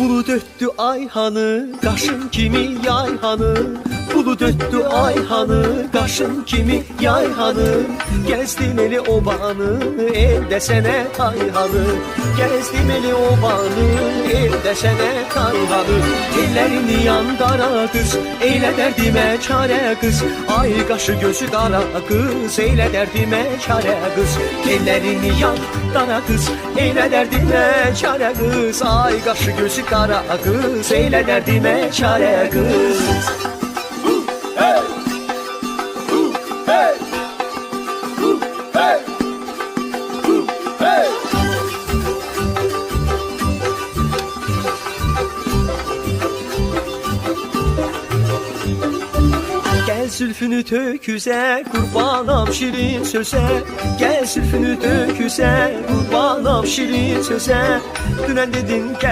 Bulut öttü ayhanı, kaşın kimi yayhanı. Bulut öttü ayhanı, kaşın kimi yayhanı. Gezdim eli obanı, el desene ayhanı. Gezdim eli obanı, el desene ayhanı. Ellerini yan kara kız, eyle derdime çare kız. Ay kaşı gözü kara kız, eyle derdime çare kız. Ellerini yan kara kız, eyle derdime çare kız. Ay kaşı gözü kara kız, eyle derdime çare kız. Hey! Hey! Hey! Hey! Gel zülfünü töküze, kurbanam şirin söze. Gel zülfünü töküze, kurbanam şirin söze. Dünen dedin gel